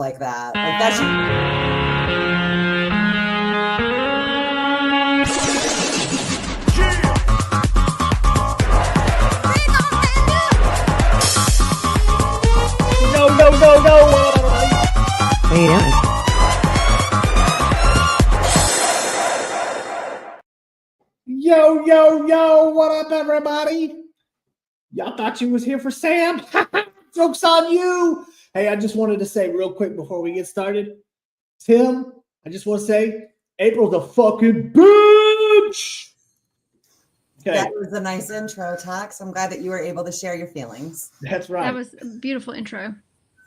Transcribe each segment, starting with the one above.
like that. Like that's No. What are you doing? Yo, what up, everybody? Y'all thought you was here for Sam? Joke's on you. Hey, I just wanted to say real quick before we get started, Tim, I just want to say April's a fucking bitch. Okay. That was a nice intro, Tox. I'm glad that you were able to share your feelings. That's right. That was a beautiful intro.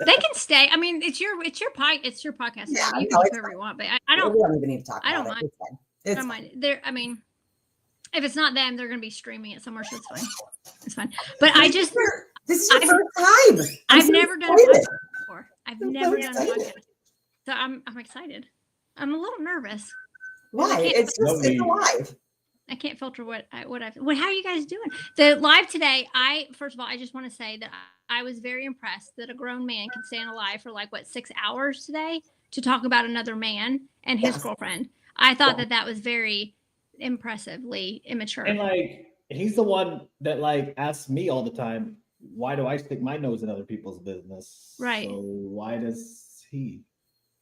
They can stay. I mean, it's your podcast. Yeah, you can do whatever you want, but I don't. We don't even need to talk about I don't it. mind. It's fine. I don't mind. They're. I mean, if it's not them, they're going to be streaming it somewhere, so it's fine. It's fine. But I just. This is your first time. I've never done a podcast before. I've never done a podcast, so I'm excited. I'm a little nervous. Why? It's live. I can't filter what how are you guys doing? The live today, first of all, I just want to say that I was very impressed that a grown man can stay alive for 6 hours today to talk about another man and his girlfriend. I thought that was very impressively immature. And he's the one that asks me all the time, why do I stick my nose in other people's business? Right. So why does he?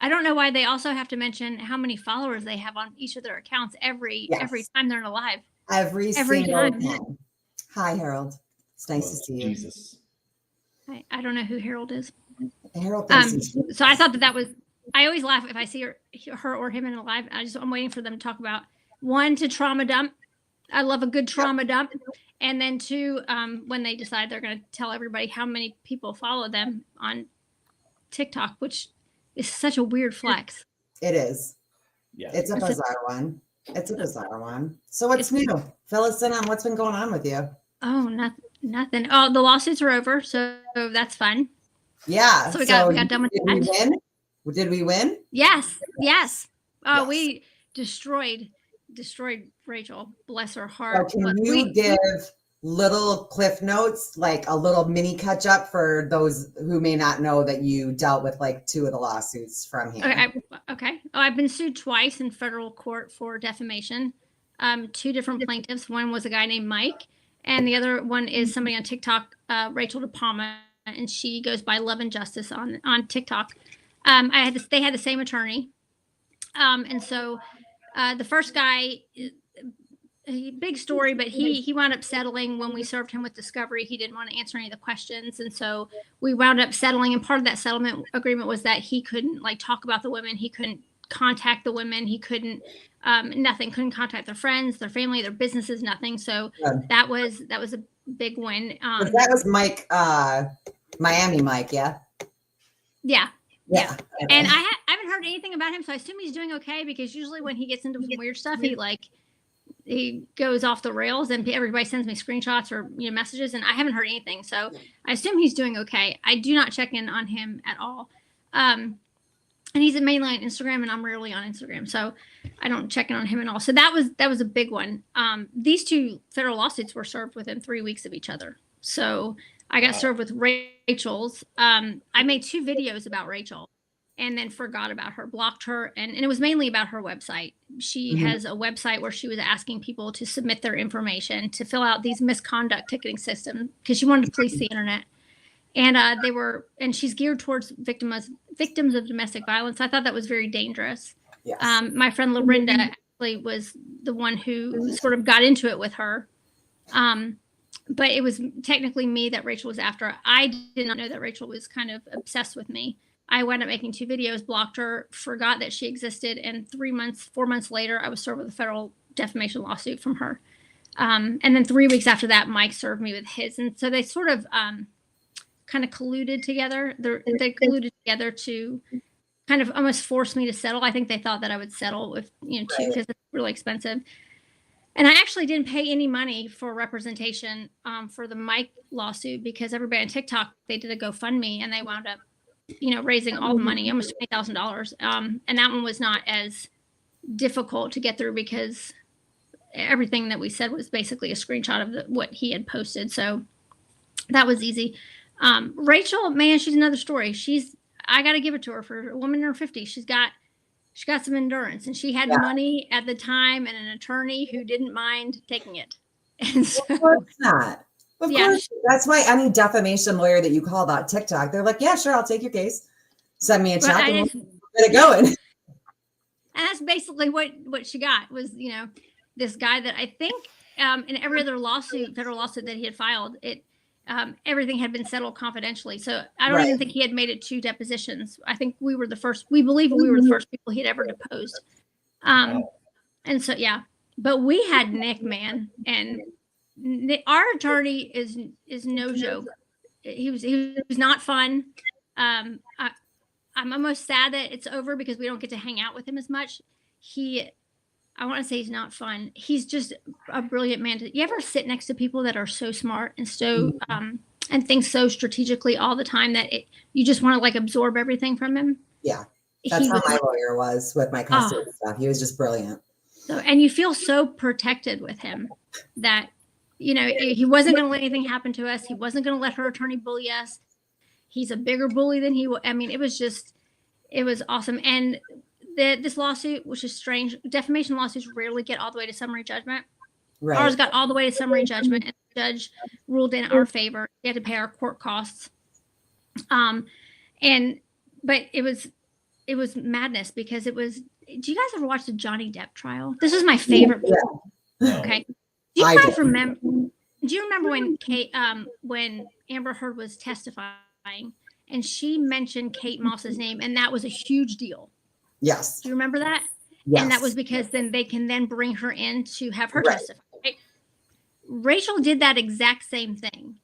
I don't know why they also have to mention how many followers they have on each of their accounts every time they're alive. Every single time. Hi, Harold. It's nice to see you. Jesus. I don't know who Harold is. Harold. So I thought that was. I always laugh if I see her or him in a live. I'm waiting for them to talk about one, to trauma dump. I love a good trauma dump, and then two, when they decide they're going to tell everybody how many people follow them on TikTok, which is such a weird flex. It is. Yeah. It's a bizarre one. So what's new? Fill us in on what's been going on with you. Oh, nothing. Oh, the lawsuits are over, so that's fun. Yeah. So we got done with that. Did we win? Yes. Oh, we destroyed Rachel. Bless her heart. So can you give little cliff notes, like a little mini catch up for those who may not know that you dealt with 2 of the lawsuits from here? Okay. Oh, I've been sued twice in federal court for defamation. 2 different plaintiffs. One was a guy named Mike, and the other one is somebody on TikTok, Rachel DePalma, and she goes by Love and Justice on TikTok. They had the same attorney, and so the first guy. Big story, but he wound up settling when we served him with discovery. He didn't want to answer any of the questions, and so we wound up settling. And part of that settlement agreement was that he couldn't talk about the women. He couldn't contact the women. He couldn't nothing. Couldn't contact their friends, their family, their businesses, nothing. So that was a big win. That was Mike, Miami Mike, yeah. Yeah. And I haven't heard anything about him, so I assume he's doing okay, because usually when he gets into some weird stuff, he goes off the rails, and everybody sends me screenshots or messages, and I haven't heard anything. So I assume he's doing okay. I do not check in on him at all. And he's mainly on Instagram, and I'm rarely on Instagram, so I don't check in on him at all. So that was a big one. These 2 federal lawsuits were served within 3 weeks of each other. So I got served with Rachel's. I made 2 videos about Rachel, and then forgot about her, blocked her. And it was mainly about her website. She has a website where she was asking people to submit their information to fill out these misconduct ticketing systems, because she wanted to police the internet. And and she's geared towards victims of domestic violence. I thought that was very dangerous. Yes. My friend Lorinda actually was the one who sort of got into it with her. But it was technically me that Rachel was after. I did not know that Rachel was kind of obsessed with me. I wound up making 2 videos, blocked her, forgot that she existed, and 4 months later, I was served with a federal defamation lawsuit from her. And then 3 weeks after that, Mike served me with his. And so they sort of kind of colluded together. They colluded together to kind of almost force me to settle. I think they thought that I would settle with, 2, because it's really expensive. And I actually didn't pay any money for representation for the Mike lawsuit, because everybody on TikTok, they did a GoFundMe, and they wound up raising all the money, almost $20,000. And that one was not as difficult to get through, because everything that we said was basically a screenshot of what he had posted. So that was easy. Rachel, man, she's another story. She's I got to give it to her. For a woman in her 50s, she's got some endurance, and she had money at the time and an attorney who didn't mind taking it. And so, Of course not. Of Yeah. course. That's why any defamation lawyer that you call about TikTok, they're like, yeah, sure, I'll take your case. Send me a but check I and just, we'll get it going. and that's basically what she got was, this guy that I think in every other federal lawsuit that he had filed, everything had been settled confidentially. So I don't even Right. think he had made it 2 depositions. I think we believe we were the first people he'd ever deposed. And so, yeah, but we had Nick, man, and our attorney is no joke. He was not fun. I'm almost sad that it's over because we don't get to hang out with him as much. I want to say he's not fun. He's just a brilliant man. You ever sit next to people that are so smart and so and think so strategically all the time that you just want to like absorb everything from him? Yeah. That's how my lawyer was with my custody stuff. He was just brilliant. So, and you feel so protected with him that, he wasn't going to let anything happen to us. He wasn't going to let her attorney bully us. He's a bigger bully than he was. I mean, it was awesome. And this lawsuit, which is strange, defamation lawsuits rarely get all the way to summary judgment. Right. Ours got all the way to summary judgment, and the judge ruled in our favor. We had to pay our court costs. But it was madness because do you guys ever watch the Johnny Depp trial? This is my favorite. Yeah. Okay. Do you guys remember? Do you remember when Amber Heard was testifying and she mentioned Kate Moss's name, and that was a huge deal? Yes. Do you remember that? Yes. And that was because then they can then bring her in to have her testify. Right? Rachel did that exact same thing.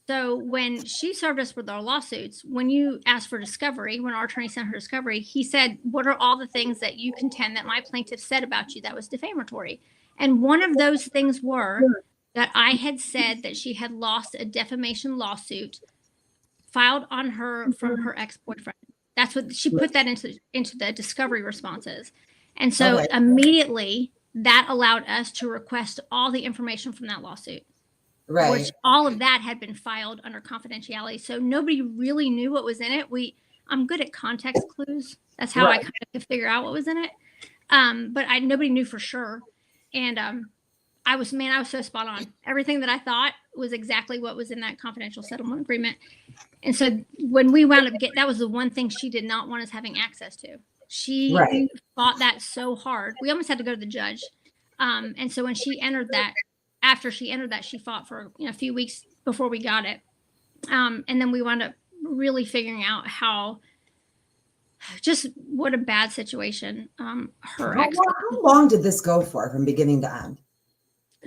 So when she served us with our lawsuits, when you asked for discovery, when our attorney sent her discovery, he said, what are all the things that you contend that my plaintiff said about you that was defamatory? And one of those things were that I had said that she had lost a defamation lawsuit filed on her from her ex-boyfriend. That's what she put that into the discovery responses. And so immediately that allowed us to request all the information from that lawsuit. Right. Which all of that had been filed under confidentiality. So nobody really knew what was in it. I'm good at context clues. That's how I kind of could figure out what was in it. But nobody knew for sure. And I was so spot on. Everything that I thought was exactly what was in that confidential settlement agreement. And so when we wound up that was the one thing she did not want us having access to. She fought that so hard. We almost had to go to the judge. And so when she entered that, after she entered that, she fought for a few weeks before we got it. And then we wound up really figuring out what a bad situation How long did this go for from beginning to end?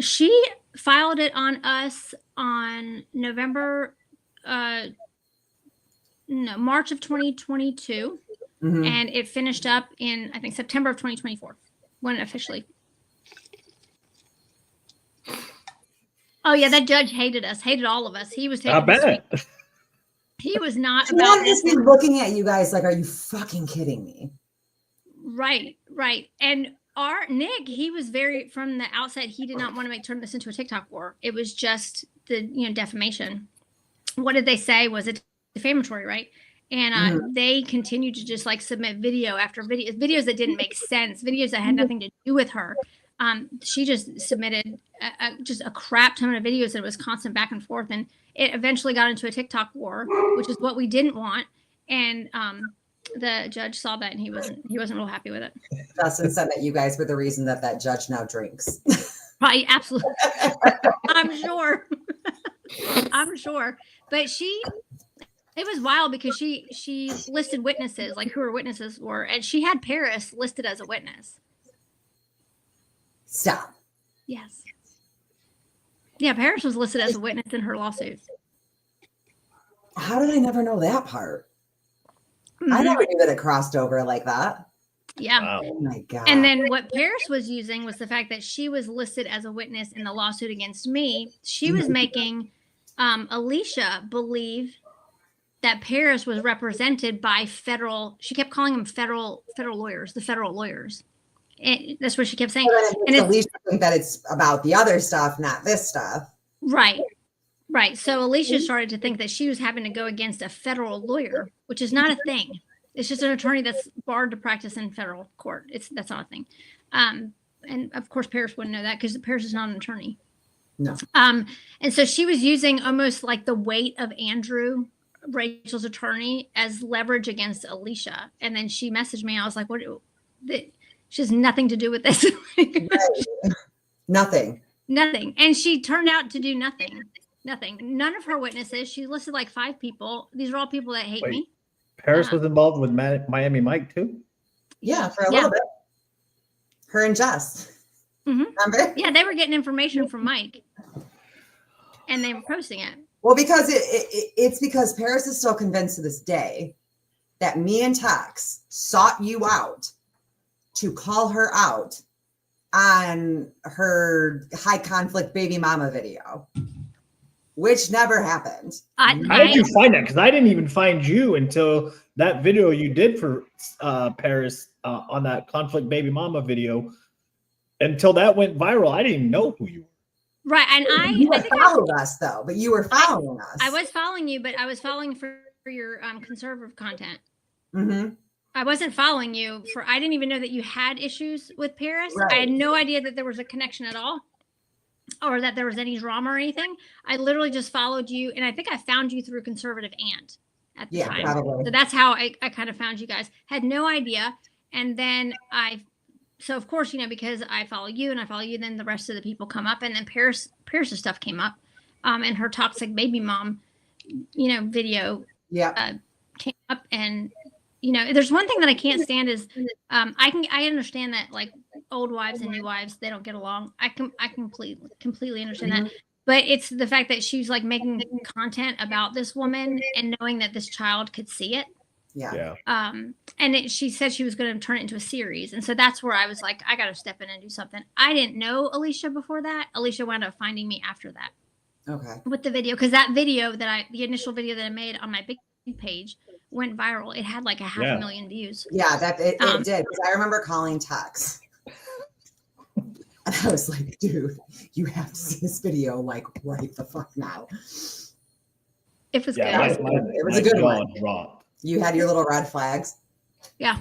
She filed it on us on March of 2022. Mm-hmm. And it finished up in, I think, September of 2024 when it officially. Oh yeah, that judge hated all of us. He was taking. I bet. He was not about about this. Be looking at you guys like, are you fucking kidding me? Right. And our Nick, he was from the outset, he did not want to turn this into a TikTok war. It was just the defamation. What did they say? Was it defamatory, right? And they continued to just like submit video after video, videos that didn't make sense, videos that had nothing to do with her. She just submitted just a crap ton of videos that was constant back and forth, and it eventually got into a TikTok war, which is what we didn't want. And the judge saw that, and he wasn't real happy with it. Justin said that you guys were the reason that judge now drinks. Right, absolutely. I'm sure. I'm sure, but it was wild because she listed witnesses, like who her witnesses were, and she had Paris listed as a witness. Stop. Yes. Yeah, Paris was listed as a witness in her lawsuit. How did I never know that part? Mm-hmm. I never knew that it crossed over like that. Yeah. Wow. Oh my God. And then what Paris was using was the fact that she was listed as a witness in the lawsuit against me. She was making Alicia believe that Paris was represented by she kept calling them federal lawyers, the federal lawyers. And that's what she kept saying. And Alicia think that it's about the other stuff, not this stuff. Right. So Alicia started to think that she was having to go against a federal lawyer which is not a thing. It's just an attorney that's barred to practice in federal court. That's not a thing. And of course, Paris wouldn't know that because Paris is not an attorney. No. And so she was using almost like the weight of Andrew, Rachel's attorney, as leverage against Alicia. And then she messaged me. I was like, "What? She has nothing to do with this." Nothing. Nothing. And she turned out to do nothing. Nothing. None of her witnesses. She listed like 5 people. These are all people that hate me. Paris was involved with Miami Mike too. Yeah, for a little bit. Her and Jess. Remember? Yeah, they were getting information from Mike, and they were posting it. Well, because it's because Paris is still convinced to this day that me and Tex sought you out to call her out on her high conflict baby mama video, which never happened. How did you find that? Because I didn't even find you until that video you did for Paris on that conflict baby mama video. Until that went viral, I didn't even know who you were. Right, and You followed us though, but you were following us. I was following you, but I was following for your conservative content. Mm-hmm. I wasn't following you for. I didn't even know that you had issues with Paris. Right. I had no idea that there was a connection at all, or that there was any drama or anything. I literally just followed you, and I think I found you through Conservative Ant at the time. Probably. So that's how I kind of found you guys. Had no idea, and then so of course, because I follow you and I follow you, then the rest of the people come up, and then Paris's stuff came up, and her toxic baby mom, video came up, and there's one thing that I can't stand is I understand that like old wives and new wives, they don't get along. I completely understand that. But it's the fact that she's like making content about this woman and knowing that this child could see it. Yeah. And she said she was going to turn it into a series. And so that's where I was like, I got to step in and do something. I didn't know Alicia before that. Alicia wound up finding me after that. Okay. With the video. Because that video the initial video that I made on my big page went viral. It had like 500,000 views. Yeah, it did. Because I remember calling Tex. And I was like, dude, you have to see this video like right the fuck now. It was good. It was a good one. You had your little red flags. Yeah.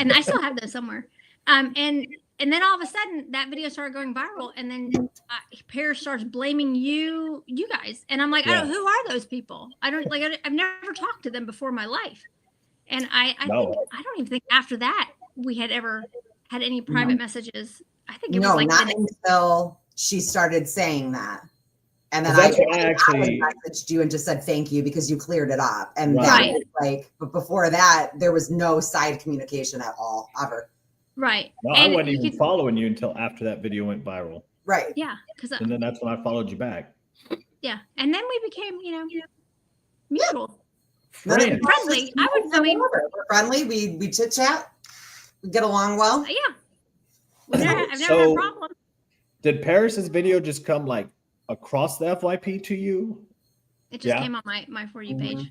And I still have those somewhere. And then all of a sudden that video started going viral, and then Paris starts blaming you guys. And I'm like, who are those people? I've never talked to them before in my life. And I don't even think after that we had ever had any private messages. I think it was like not until she started saying that. And then I messaged you and just said thank you because you cleared it up. And that was but before that, there was no side communication at all, ever. Right. No, I wasn't even following you until after that video went viral. Right. Yeah. And then that's when I followed you back. Yeah. And then we became, mutual. Friendly. We're friendly. We chit chat. We get along well. Yeah. I've never had a problem. Did Paris's video just come like across the FYP to you? It just came on my For You page.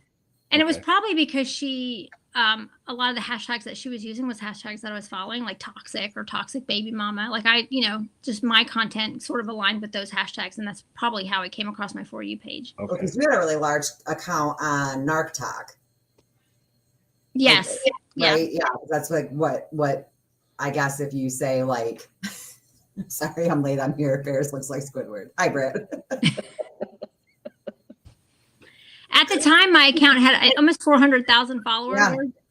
And it was probably because she, a lot of the hashtags that she was using was hashtags that I was following, like toxic or toxic baby mama. Like just my content sort of aligned with those hashtags. And that's probably how it came across my For You page. Okay. Because you had a really large account on Narc Talk. Yes. Right? Yeah. That's like what I guess if you say like, sorry, I'm late. I'm here. Paris looks like Squidward. Hi, Britt. At the time, my account had almost 400,000 followers.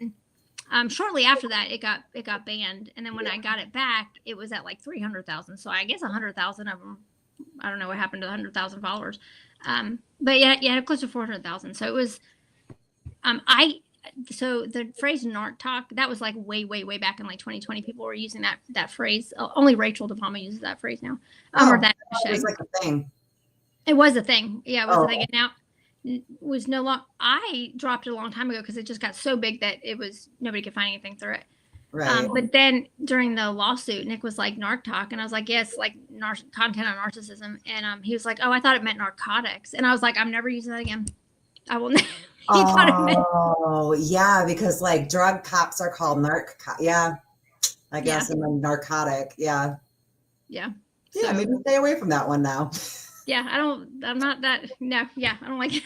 Yeah. Shortly after that, it got banned, and then when I got it back, it was at like 300,000. So I guess 100,000 of them. I don't know what happened to 100,000 followers. But yeah, close to 400,000. So it was. So the phrase "narc talk" that was like way back in like 2020. People were using that phrase. Only Rachel DePalma uses that phrase now. Or that it was like a thing. It was a thing. Yeah, it was a thing. And now was no longer. I dropped it a long time ago because it just got so big that it was nobody could find anything through it. Right. But then during the lawsuit, Nick was like narc talk, and I was like, yes, like content on narcissism, and he was like, oh, I thought it meant narcotics, and I was like, I'm never using that again. I will never. Oh, yeah, because like drug cops are called yeah, I guess, and then narcotic, yeah. So, maybe stay away from that one now. Yeah, I don't like it.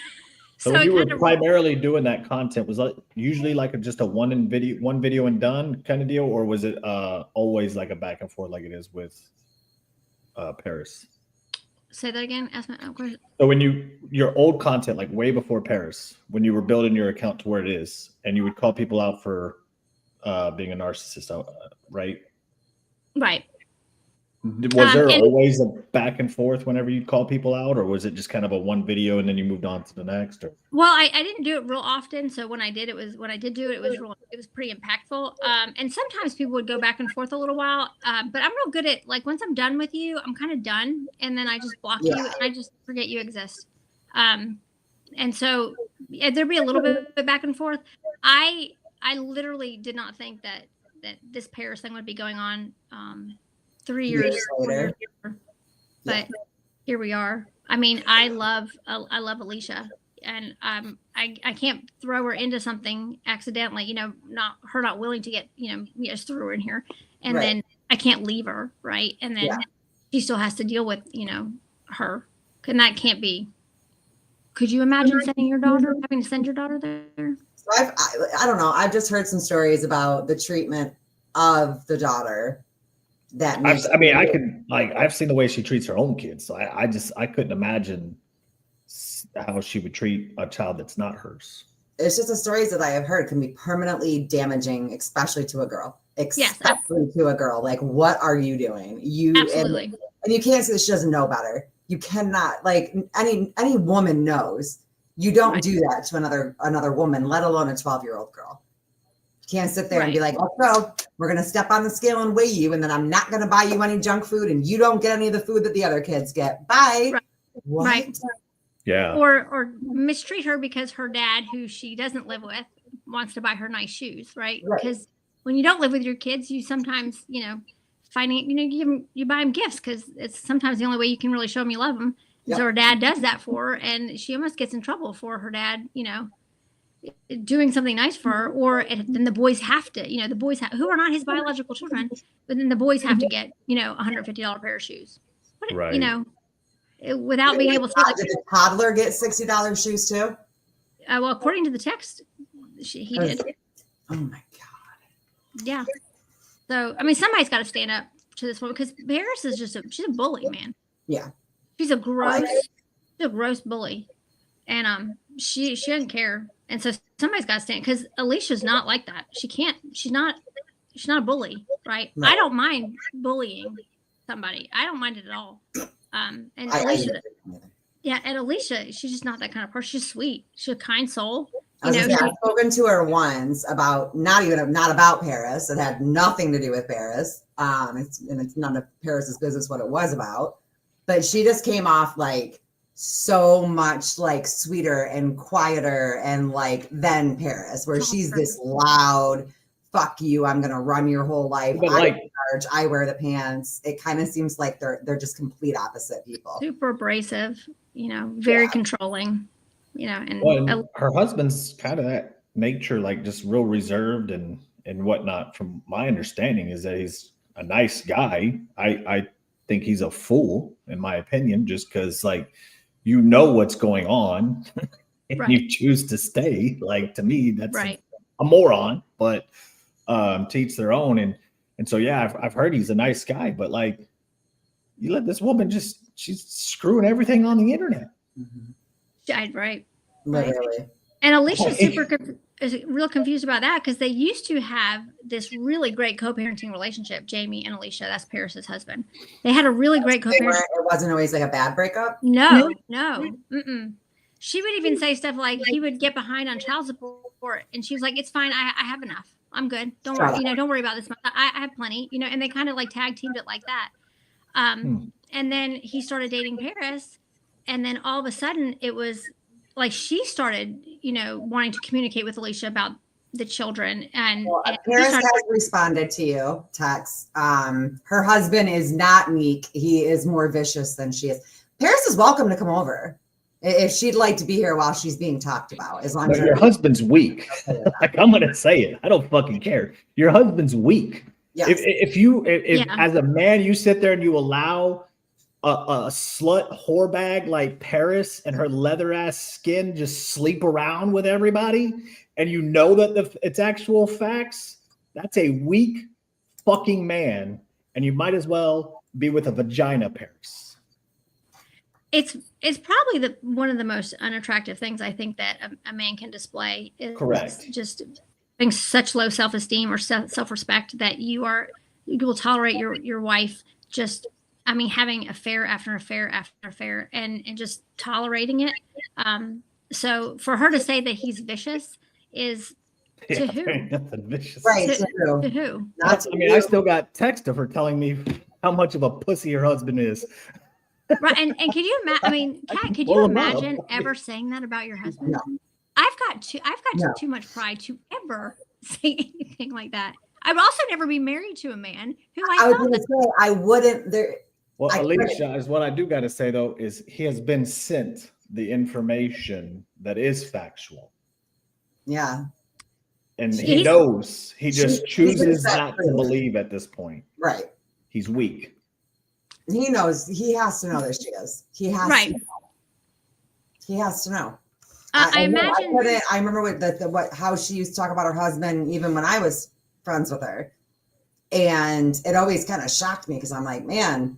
So, So when it you were kind of primarily doing that content, was that usually like just a one video and done kind of deal, or was it always like a back and forth like it is with Paris? say that again. Ask my question. So when your old content, like way before Paris, when you were building your account to where it is, and you would call people out for being a narcissist, right? Right. Was there and- always a back and forth whenever you'd call people out, or was it just kind of a one video and then you moved on to the next? Or Well, I didn't do it real often. So when I did do it, it was pretty impactful. And sometimes people would go back and forth a little while. But I'm real good at, like, once I'm done with you, I'm kind of done. And then I just block you and I just forget you exist. And so there'd be a little bit of back and forth. I literally did not think that this Paris thing would be going on 3 years later. But here we are. I mean, I love Alicia, and I can't throw her into something accidentally, not willing to get, just threw her in here, and then I can't leave her, right? And then she still has to deal with, her, and that can't be. Could you imagine having to send your daughter there? So I don't know. I've just heard some stories about the treatment of the daughter. I've seen the way she treats her own kids. So I couldn't imagine how she would treat a child that's not hers. It's just the stories that I have heard can be permanently damaging, especially to a girl. Especially to a girl. Like, what are you doing? Absolutely. And you can't say that she doesn't know better. You cannot, like, any woman knows. You don't do that to another woman, let alone a 12-year-old girl. You can't sit there and be like, "Oh, bro, we're gonna step on the scale and weigh you, and then I'm not gonna buy you any junk food, and you don't get any of the food that the other kids get." Bye. Right. What? Right. Yeah. Or mistreat her because her dad, who she doesn't live with, wants to buy her nice shoes, right? Because when you don't live with your kids, you sometimes, finding, you buy them gifts because it's sometimes the only way you can really show them you love them. So her dad does that for her, and she almost gets in trouble for her dad, doing something nice for her. Or then the boys have to, the boys who are not his biological children, but then the boys have to get, $150 pair of shoes. Right. Without being able to say, like, did the toddler get $60 shoes too? Well, according to the text, he did. Oh my God. Yeah. So, I mean, somebody's got to stand up to this woman because Paris is she's a bully, man. Yeah. She's a gross bully. And she doesn't care. And so somebody's got to stand, because Alicia's not like that. She's not a bully, right? No. I don't mind bullying somebody. I don't mind it at all. And Alicia, and Alicia, she's just not that kind of person. She's sweet. She's a kind soul. I've spoken to her once about not about Paris. It had nothing to do with Paris. It's none of Paris's business what it was about. But she just came off like so much like sweeter and quieter and like than Paris, where she's this loud, fuck you, I'm gonna run your whole life. I wear the pants. It kind of seems like they're just complete opposite people. Super abrasive, very controlling, and her husband's kind of that nature, like just real reserved and whatnot. From my understanding, is that he's a nice guy. I think he's a fool, in my opinion, just because what's going on and you choose to stay. Like, to me, that's a moron, but to each their own. And so, I've heard he's a nice guy, but you let this woman she's screwing everything on the internet. Mm-hmm. Right. Literally. And Alicia's is real confused about that, because they used to have this really great co-parenting relationship, Jamie and Alicia. That's Paris's husband. They had a really great co-parenting. It wasn't always like a bad breakup? No. Mm-mm. She would even say stuff like he would get behind on child support, and she was like, "It's fine. I have enough. I'm good. Don't worry. Don't worry about this. I have plenty." And they kind of tag teamed it like that. And then he started dating Paris, and then all of a sudden it was like she started, wanting to communicate with Alicia about the children. And Paris has responded to you, Tex. Her husband is not meek. He is more vicious than she is. Paris is welcome to come over if she'd like to be here while she's being talked about. As long as your husband's weak. I'm gonna say it. I don't fucking care. Your husband's weak. Yes. If as a man you sit there and you allow a slut whore bag like Paris and her leather ass skin just sleep around with everybody, and you know that it's actual facts, that's a weak fucking man, and you might as well be with a vagina, Paris. It's probably one of the most unattractive things I think that a man can display is Correct. just having such low self-esteem or self-respect that you will tolerate your wife just, I mean, having affair after affair after affair and just tolerating it. So for her to say that he's vicious is to who? Nothing vicious. Right. To who? Not I mean, I still got text of her telling me how much of a pussy her husband is. Right. And could you imagine, I mean, Kat, could you imagine ever saying that about your husband? No. I've got too much pride to ever say anything like that. I would also never be married to a man who I was going to say, I wouldn't. There. Well, I Alicia, is what I do got to say though, is he has been sent the information that is factual. Yeah. And he knows. He just chooses not to believe at this point. Right. He's weak. He knows. He has to know that she is. He has right. to know. He has to know. I imagine. I remember with how she used to talk about her husband, even when I was friends with her. And it always kind of shocked me because I'm like, man,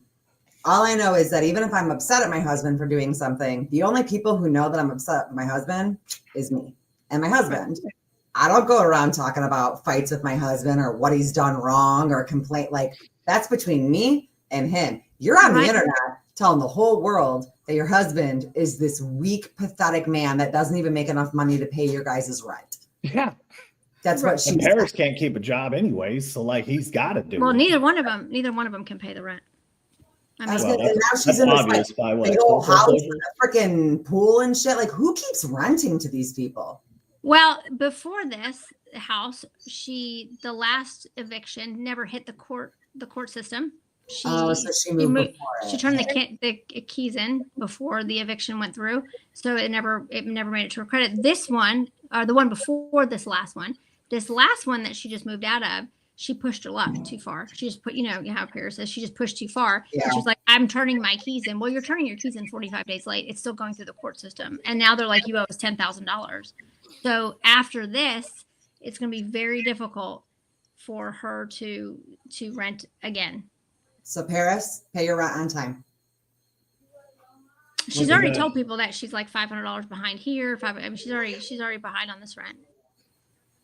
all I know is that even if I'm upset at my husband for doing something, the only people who know that I'm upset with my husband is me and my husband. I don't go around talking about fights with my husband or what he's done wrong or complaint. Like, that's between me and him. You're on the internet telling the whole world that your husband is this weak, pathetic man that doesn't even make enough money to pay your guys' rent. Yeah. That's what she Paris can't keep a job anyways, so like he's got to do. Well, it. neither one of them can pay the rent. I mean, and now she's in this big old house with a freaking pool and shit. Like, who keeps renting to these people? Well, before this house, the last eviction never hit the court system. So she moved. She turned the keys in before the eviction went through, so it never made it to her credit. This one, or the one before this last one that she just moved out of, she pushed her luck too far. She just put, how Paris says, she just pushed too far. Yeah. And she's like, I'm turning my keys in. Well, you're turning your keys in 45 days late. It's still going through the court system, and now they're like, you owe us $10,000. So after this, it's going to be very difficult for her to rent again. So Paris, pay your rent on time. She's already told people that she's like $500 behind here. She's already behind on this rent.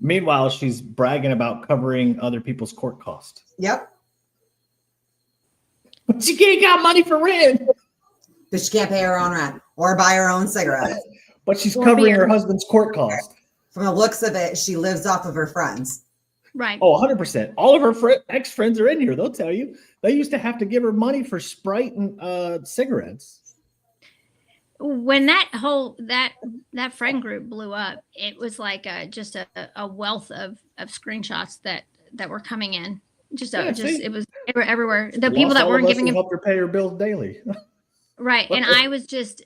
Meanwhile, she's bragging about covering other people's court costs. Yep. But she ain't got money for rent. But she can't pay her own rent or buy her own cigarettes. But she's covering her husband's court costs. From the looks of it, she lives off of her friends. Right. Oh, 100%. All of her ex-friends are in here. They'll tell you. They used to have to give her money for Sprite and cigarettes. When that friend group blew up, it was like just a wealth of screenshots that were coming in. It was everywhere. The people that weren't giving him help her pay her bills daily. Right. And I was just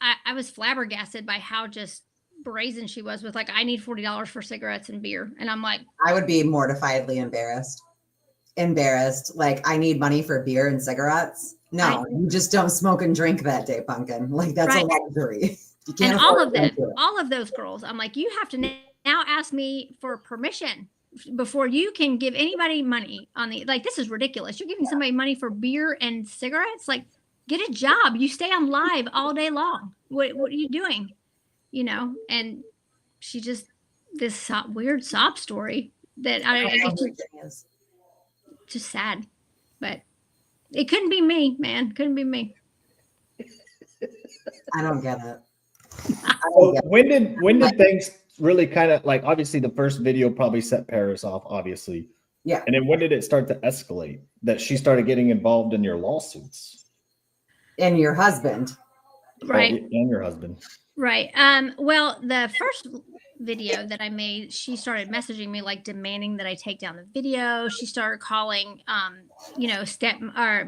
I was flabbergasted by how just brazen she was with, like, I need $40 for cigarettes and beer. And I'm like, I would be mortifiedly embarrassed. Like, I need money for beer and cigarettes. No, you just don't smoke and drink that day, pumpkin. Like, that's a luxury. You can't. And all of those girls, I'm like, you have to now ask me for permission before you can give anybody money on this is ridiculous. You're giving somebody money for beer and cigarettes. Like, get a job. You stay on live all day long. What are you doing? And she just, this weird sob story that it's just sad, but it couldn't be me, man. Couldn't be me. I don't get it. When did things really kind of, like, obviously the first video probably set Paris off, obviously. Yeah. And then when did it start to escalate that she started getting involved in your lawsuits? And your husband. Right. And your husband. Right. Well, the first video that I made, she started messaging me, like, demanding that I take down the video. She started calling,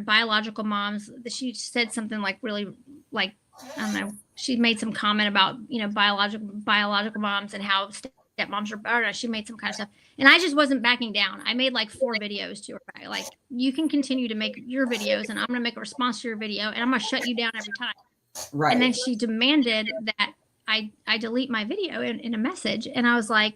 biological moms. She said something like, really, like, I don't know. She made some comment about, biological moms and how stepmoms or she made some kind of stuff. And I just wasn't backing down. I made like 4 videos to her. Like, you can continue to make your videos and I'm going to make a response to your video and I'm going to shut you down every time. Right. And then she demanded that I delete my video in a message. And I was like,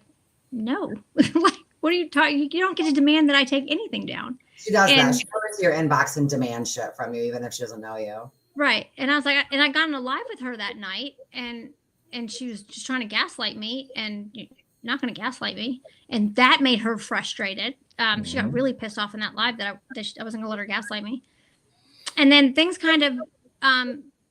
no, like, what are you talking? You don't get to demand that I take anything down. She does that. She goes to your inbox and demand shit from you, even if she doesn't know you. Right. And I was like, and I got in a live with her that night and she was just trying to gaslight me and you're not going to gaslight me. And that made her frustrated. She got really pissed off in that live that I wasn't going to let her gaslight me. And then things kind of,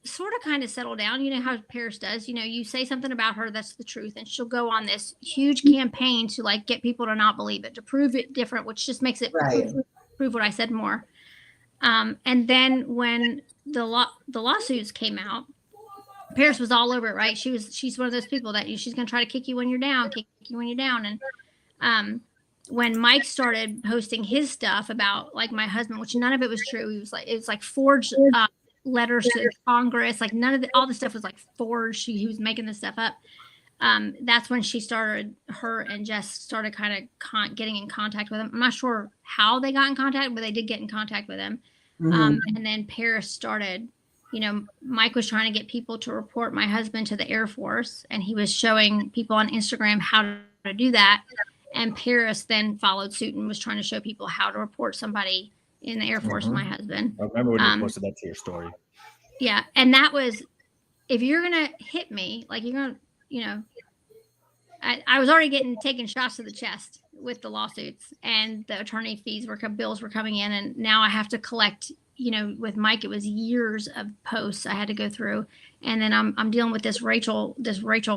sort of settle down. You know how Paris does, you say something about her that's the truth and she'll go on this huge campaign to like get people to not believe it, to prove it different, which just makes it prove what I said more. And then when the lawsuits came out, Paris was all over it, right? She's one of those people that she's going to try to kick you when you're down, kick you when you're down. And when Mike started posting his stuff about like my husband, which none of it was true, it was like forged letters to Congress, like all the stuff was like forged. He was making this stuff up. That's when her and Jess started kind of getting in contact with him. I'm not sure how they got in contact, but they did get in contact with him. And then Paris started, Mike was trying to get people to report my husband to the Air Force, and he was showing people on Instagram how to do that. And Paris then followed suit and was trying to show people how to report somebody in the Air Force, my husband. I remember when you posted that to your story. Yeah. And that was, if you're going to hit me, like you're going to, I was already taking shots to the chest with the lawsuits and the attorney fees bills were coming in. And now I have to collect, with Mike, it was years of posts I had to go through. And then I'm dealing with this Rachel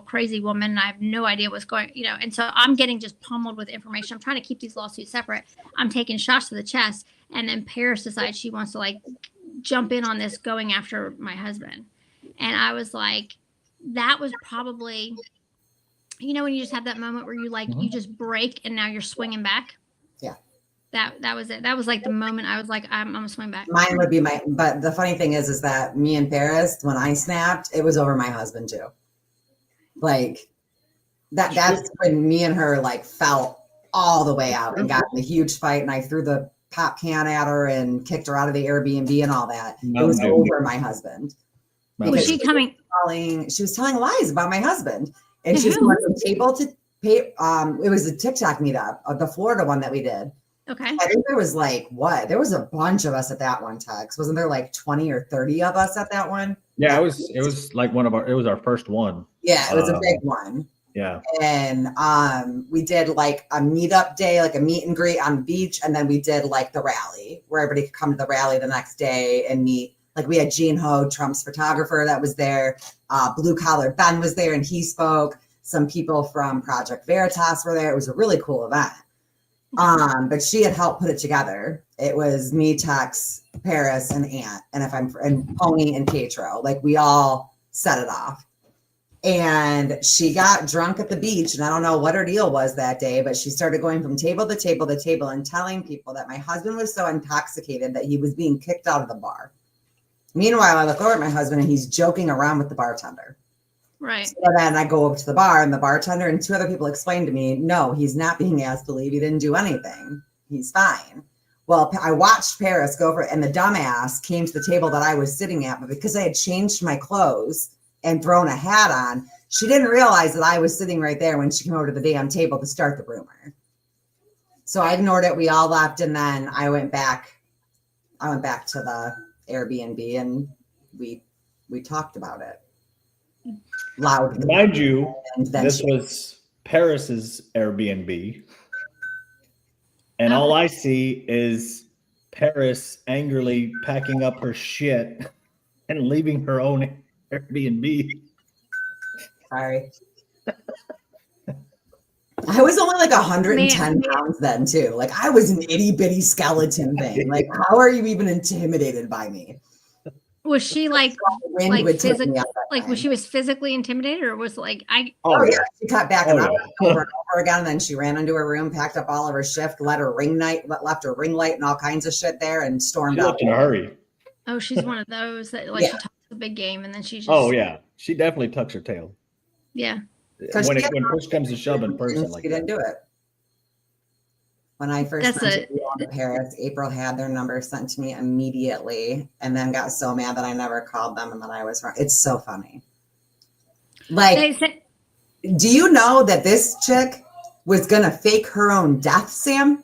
crazy woman. And I have no idea what's going, and so I'm getting just pummeled with information. I'm trying to keep these lawsuits separate. I'm taking shots to the chest. And then Paris decides she wants to like jump in on this going after my husband. And I was like, that was probably, when you just have that moment where you like, you just break and now you're swinging back. Yeah. That was it. That was like the moment I was like, I'm gonna swing back. Mine would be but the funny thing is that me and Paris, when I snapped, it was over my husband too. Like that's when me and her like fell all the way out and got in a huge fight. And I threw the pop can at her and kicked her out of the Airbnb and all that. It was over my husband. Was she coming? She was telling lies about my husband. And she was going from table to pay. It was a TikTok meetup, the Florida one that we did. Okay. I think there was like there was a bunch of us at that one, Tex. Wasn't there like 20 or 30 of us at that one? Yeah, it was like it was our first one. Yeah, it was a big one. Yeah. And we did like a meetup day, like a meet and greet on the beach. And then we did like the rally where everybody could come to the rally the next day and meet. Like we had Gene Ho, Trump's photographer, that was there. Blue Collar Ben was there and he spoke. Some people from Project Veritas were there. It was a really cool event. But she had helped put it together. It was me, Tex, Paris, and Ant, and Pony and Pietro. Like we all set it off. And she got drunk at the beach, and I don't know what her deal was that day, but she started going from table to table to table and telling people that my husband was so intoxicated that he was being kicked out of the bar. Meanwhile, I look over at my husband and he's joking around with the bartender. Right. So then I go over to the bar and the bartender and 2 other people explained to me, no, he's not being asked to leave. He didn't do anything. He's fine. Well, I watched Paris go over it, and the dumbass came to the table that I was sitting at, but because I had changed my clothes and thrown a hat on, she didn't realize that I was sitting right there when she came over to the damn table to start the rumor. So I ignored it. We all left, and then I went back to the Airbnb and we talked about it loudly. Mind you, this was Paris's Airbnb, and all I see is Paris angrily packing up her shit and leaving her own Airbnb. Sorry. I was only like 110 pounds then too. Like I was an itty bitty skeleton thing. Like how are you even intimidated by me? Was she like physically, like was she was physically intimidated, or was like Oh yeah, she cut back over and over again, and then she ran into her room, packed up all of her shift, left her ring light and all kinds of shit there, and stormed out. In a hurry. Oh, she's one of those that like she talks a big game and then she just. Oh yeah, she definitely tucks her tail. Yeah. 'Cause when she had when push comes to shove in person like she didn't that. do it. When I first That's went to Paris, April had their number sent to me immediately and then got so mad that I never called them and that I was wrong. It's so funny. Like, They said, do you know that this chick was going to fake her own death, Sam?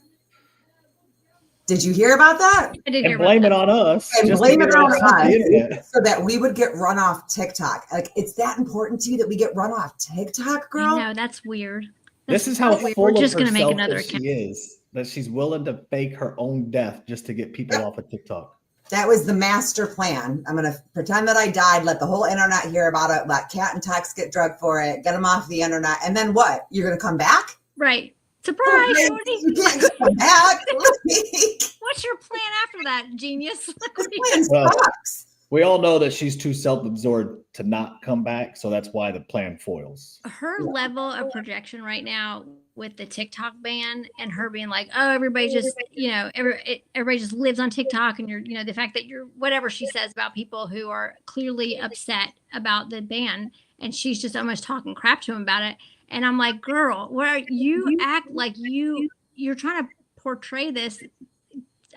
Did you hear about that? I did hear And about blame that. it on us. And just to blame get it her on off the us internet. so that we would get run off TikTok. Like, it's that important to you that we get run off TikTok, girl? I know, that's weird. This is how weird. full We're of just gonna make herself another that account. she is. That she's willing to fake her own death just to get people off of TikTok. That was the master plan. I'm going to pretend that I died, let the whole internet hear about it, let Kat and Tex get drugged for it, get them off the internet. And then what? You're going to come back? Right. Surprise, You Shorty. can't just come back. What's your plan after that, genius? This plan Well, sucks. We all know that she's too self-absorbed to not come back, so that's why the plan foils. Her level of projection right now with the TikTok ban and her being like, oh, everybody just, everybody just lives on TikTok, and you're, the fact that you're, whatever she says about people who are clearly upset about the ban, and she's just almost talking crap to him about it. And I'm like, girl, where you act like you're trying to portray this.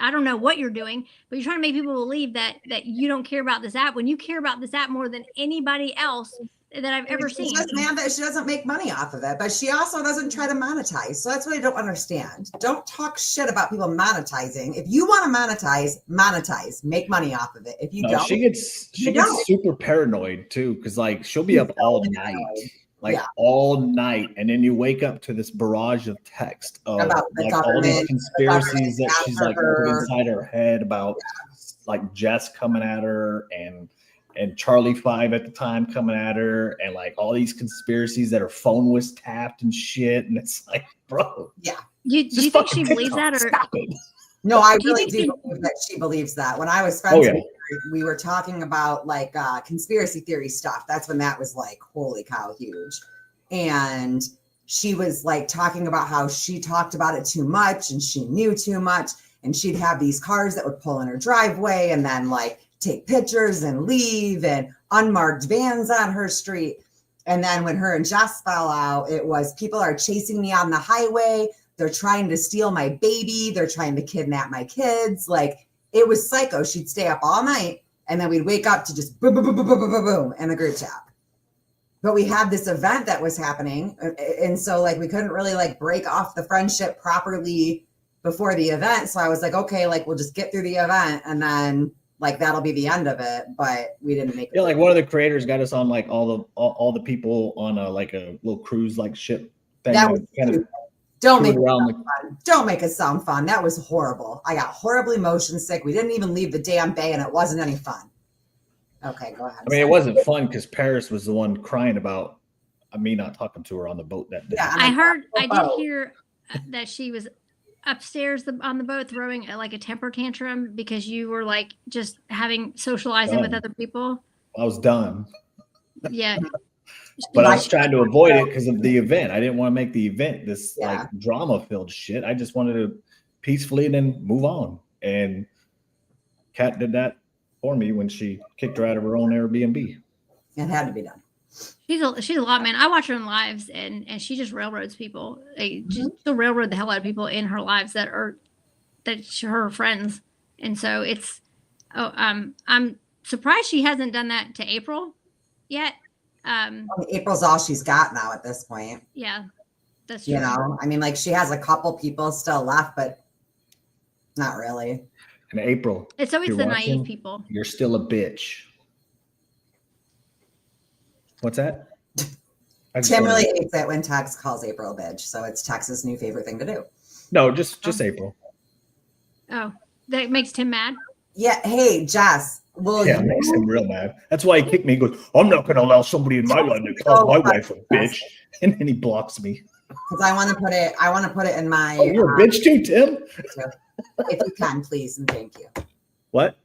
I don't know what you're doing, but you're trying to make people believe that you don't care about this app when you care about this app more than anybody else that I've ever seen. She's just mad that she doesn't make money off of it, but she also doesn't try to monetize. So that's what I don't understand. Don't talk shit about people monetizing. If you want to monetize, make money off of it. If you don't, She gets super paranoid too, because like she'll be up all night. All night, and then you wake up to this barrage of text of about the like all these government, conspiracies that she's after like her. put inside her head about like Jess coming at her and Charlie 5 at the time coming at her, and like all these conspiracies that her phone was tapped and shit. And it's like, bro, do you think she believes that, or stop it? No, I Do you really think do believe that she believes that. When I was friends with her, we were talking about like conspiracy theory stuff. That's when that was like, holy cow, huge. And she was like talking about how she talked about it too much and she knew too much. And she'd have these cars that would pull in her driveway and then like take pictures and leave, and unmarked vans on her street. And then when her and Jess fell out, it was people are chasing me on the highway. They're trying to steal my baby. They're trying to kidnap my kids. Like, it was psycho. She'd stay up all night, and then we'd wake up to just boom, boom, boom, boom, boom, boom, boom in the group chat. But we had this event that was happening. And so like, we couldn't really like break off the friendship properly before the event. So I was like, okay, like we'll just get through the event and then like, that'll be the end of it. But we didn't make it. Yeah. Like one of the creators got us on like all the people on a little cruise, like ship thing. That was kind of Don't make around it sound fun. Don't make it sound fun. That was horrible. I got horribly motion sick. We didn't even leave the damn bay, and it wasn't any fun. Okay, go ahead. I mean, it wasn't fun because Paris was the one crying about me not talking to her on the boat that day. Yeah, I did hear that she was upstairs on the boat throwing like a temper tantrum because you were like just socializing with other people. I was done. Yeah. But I was trying to avoid it because of the event. I didn't want to make the event this like drama-filled shit. I just wanted to peacefully and then move on. And Kat did that for me when she kicked her out of her own Airbnb. It had to be done. She's a lot, man. I watch her in lives, and she just railroads people. She'll railroad the hell out of people in her lives that are her friends. And so I'm surprised she hasn't done that to April yet. April's all she's got now at this point. Yeah, that's true. You know, I mean, like she has a couple people still left, but not really. And April, It's always the watching, naive people. You're still a bitch. What's that? Tim really hates it when Tex calls April a bitch, so it's Tex's new favorite thing to do. No, just April. Oh, that makes Tim mad? Yeah. Hey, Jess. It makes him real mad. That's why he kicked me. He goes, I'm not going to allow somebody in my line to call my wife a bitch. And then he blocks me. Because I want to put it in my. Oh, you're a bitch too, Tim? If you can, please, and thank you. What?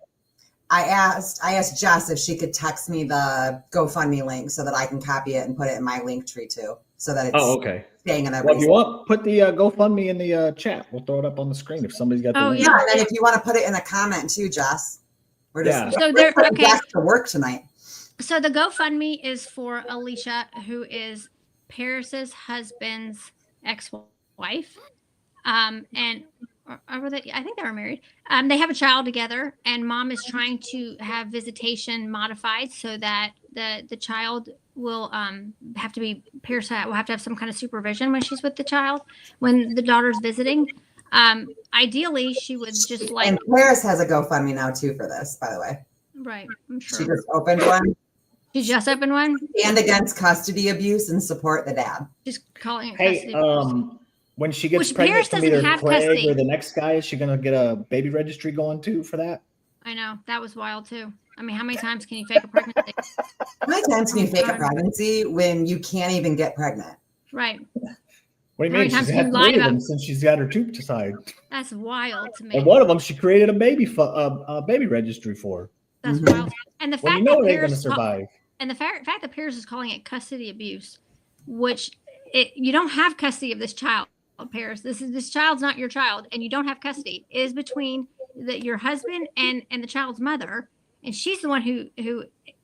I asked Jess if she could text me the GoFundMe link so that I can copy it and put it in my link tree too, so that it's okay. staying in Well, everybody's. if you want, put the GoFundMe in the chat. We'll throw it up on the screen if somebody's got the link. Yeah, and then if you want to put it in a comment too, Jess. We're just So they're okay. To work tonight. So the GoFundMe is for Alicia, who is Paris's husband's ex-wife, and or were they, I think they were married. They have a child together, and mom is trying to have visitation modified so that the child will have to be Paris will have to have some kind of supervision when she's with the child when the daughter's visiting. Ideally, she would just like. And Paris has a GoFundMe now too for this, by the way. Right, I'm She sure. just opened one. She just opened one. And against custody abuse and support the dad. Just calling it Hey, custody. when she gets Which pregnant Paris from doesn't either have Craig custody. or the next guy, is she gonna get a baby registry going too for that? I know that was wild too. I mean, how many times can you fake a pregnancy? How many times can you fake a pregnancy when you can't even get pregnant? Right. What do How you many mean? times She's have had you lied 3 of about- them since she's got her tube tied. That's wild to me. And one of them, she created a baby registry for. That's Mhm. wild. And the Well, fact you know that it ain't gonna Paris survive. and the fact that Paris is calling it custody abuse, which you don't have custody of this child, Paris. This child's not your child, and you don't have custody. It is between your husband and the child's mother, and she's the one who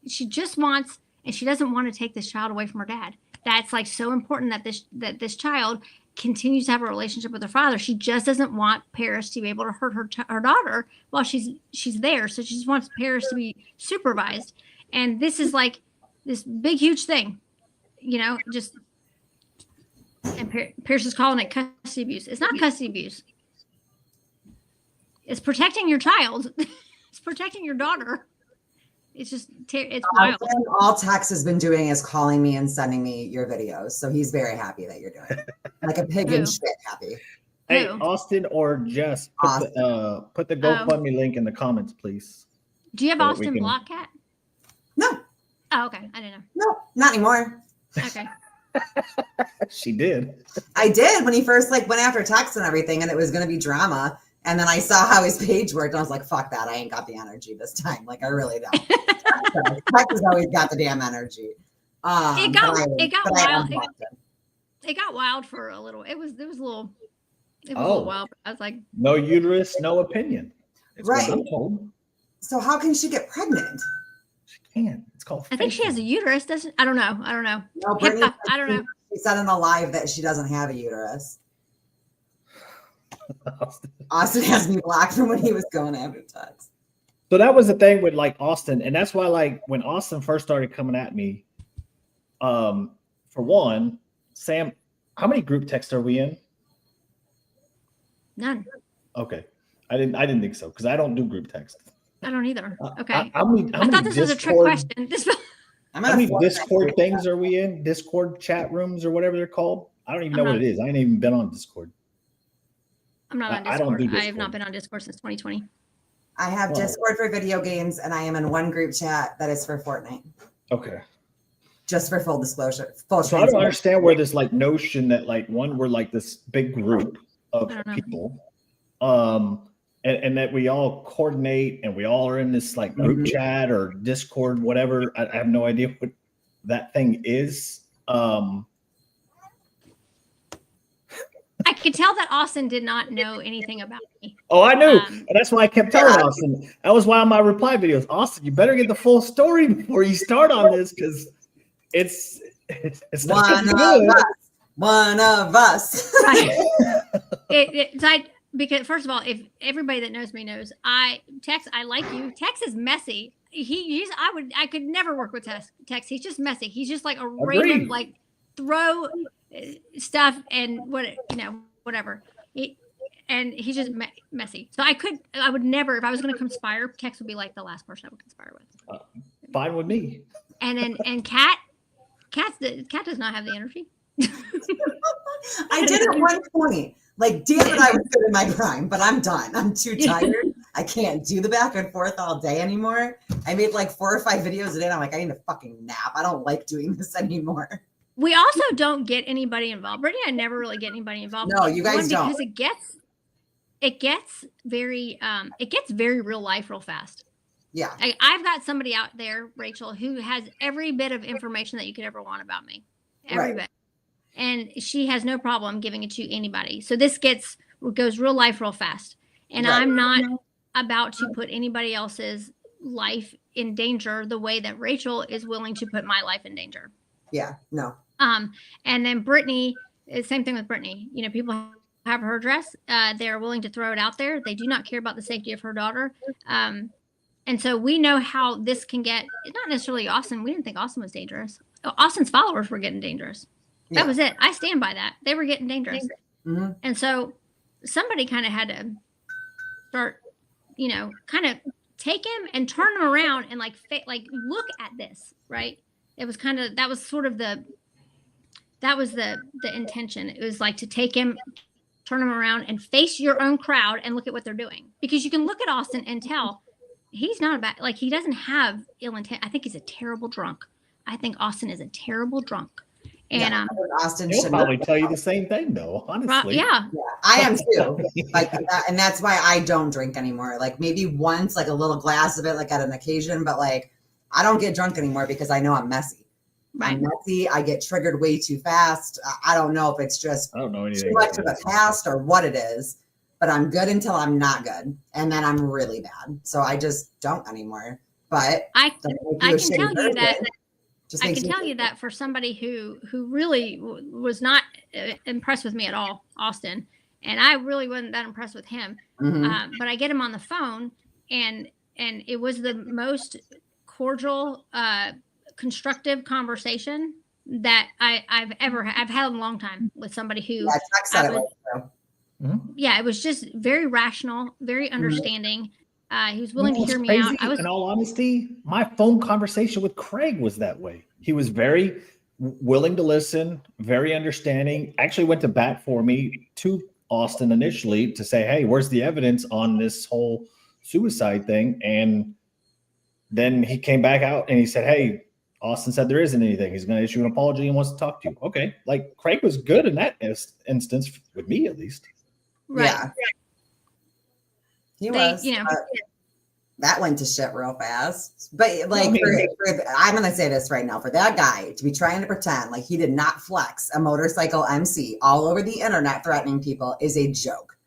she just wants, and she doesn't want to take this child away from her dad. That's like so important that this child continues to have a relationship with her father. She just doesn't want Paris to be able to hurt her daughter while she's there. So she just wants Paris to be supervised. And this is like this big, huge thing, just, and Paris is calling it custody abuse. It's not custody abuse. It's protecting your child. It's protecting your daughter. It's just, it's wild. All Tex has been doing is calling me and sending me your videos. So he's very happy that you're doing it. Like a pig in Who? shit happy. Hey, Who? Austin or Jess, put the GoFundMe link in the comments, please. Do you have so that we Austin can- block, Cat? No, Oh, okay. I didn't know. no, not anymore. Okay. She did. I did when he first went after Tex and everything, and it was going to be drama. And then I saw how his page worked, and I was like, "Fuck that! I ain't got the energy this time. I really don't." Tex has always got the damn energy. It got but I wild. unblocked him. It got wild for a little. It was a little Oh. wild. I was like, No uterus, no opinion. It's what Right. I'm told. So how can she get pregnant? She can. It's called. I think she has a uterus, doesn't? I don't know. No, Brittany, I don't know. She said in the live that she doesn't have a uterus. Austin has me blocked from when he was going after Tex. So that was the thing with Austin, and that's why when Austin first started coming at me, for one, Sam, how many group texts are we in? None. Okay, I didn't think so because I don't do group text. I don't either. Okay. How many I thought this was a trick Discord- question. I'm How gonna many force that Discord group things text. are we in? Discord chat rooms or whatever they're called. I don't even know I'm what not- it is. I ain't even been on Discord. I'm not on I don't Discord. do I have not Discord. been on Discord since 2020. I have Well- Discord for video games, and I am in one group chat that is for Fortnite. Okay. Just for full disclosure. So I don't understand where this notion that we're this big group of I don't know. people, and that we all coordinate and we all are in this group Mhm. chat or Discord, whatever. I have no idea what that thing is. I could tell that Austin did not know anything about me. Oh, I knew, Um, and that's why I kept telling Yeah. Austin. That was why on my reply videos, Austin, you better get the full story before you start on this because it's not One gonna of be good. us. One of us. Right. Because first of all, if everybody that knows me knows, Tex, I like you. Tex is messy. I could never work with Tex. He's just messy. He's just like a random Agreed. throw stuff and whatever. And he's just messy. So I would never, if I was going to conspire, Tex would be like the last person I would conspire with. Fine with me. And Kat does not have the energy. I did at one point. Damn it, I was good in my prime, but I'm done. I'm too tired. I can't do the back and forth all day anymore. I made 4 or 5 videos a day, and I'm like, I need a fucking nap. I don't like doing this anymore. We also don't get anybody involved. Brittany and I never really get anybody involved. No, you guys don't. Because it gets very real life real fast. Yeah. I've got somebody out there, Rachel, who has every bit of information that you could ever want about me. Every Right. bit. And she has no problem giving it to anybody. So this goes real life real fast. And Right. I'm not about to put anybody else's life in danger the way that Rachel is willing to put my life in danger. Yeah. No. And then Brittany, same thing with Brittany. You know, people have her address. They're willing to throw it out there. They do not care about the safety of her daughter. And so we know how this can get, not necessarily Austin. We didn't think Austin was dangerous. Austin's followers were getting dangerous. That was it. I stand by that. They were getting dangerous. Mm-hmm. And so somebody kind of had to start, you know, kind of take him and turn him around and like look at this, right? It was kind of, that was the intention. It was like to take him, turn him around and face your own crowd and look at what they're doing. Because you can look at Austin and tell he's not a bad, like he doesn't have ill intent. I think he's a terrible drunk. I think Austin is a terrible drunk. And Austin He'll should probably tell you the same thing, though. Honestly, yeah, I am too. Like that, and that's why I don't drink anymore. Like maybe once, like a little glass of it, like at an occasion, but like I don't get drunk anymore because I know I'm messy. right. I'm messy. I get triggered way too fast. I don't know if it's just I don't know anything. too much of a past or what it is, but I'm good until I'm not good, and then I'm really bad. So I just don't anymore. But I doesn't make I you a can shitty tell you that. person. Just I makes can you- tell you that for somebody who really was not impressed with me at all, Austin, and I really wasn't that impressed with him. Mhm. But I get him on the phone, and it was the most cordial, constructive conversation that I've had in a long time with somebody who, Yeah, Chuck said it was, so. yeah, it was just very rational, very understanding. He was willing to What's hear me crazy, out. in all honesty, my phone conversation with Craig was that way. He was very willing to listen, very understanding. Actually went to bat for me to Austin initially to say, hey, where's the evidence on this whole suicide thing? And then he came back out and he said, hey, Austin said there isn't anything. He's going to issue an apology and wants to talk to you. Okay. Like Craig was good in that instance, with me at least. Right. Yeah. He was. you know. That went to shit real fast. But like, I mean- I'm going to say this right now, for that guy to be trying to pretend like he did not flex a motorcycle MC all over the internet threatening people is a joke.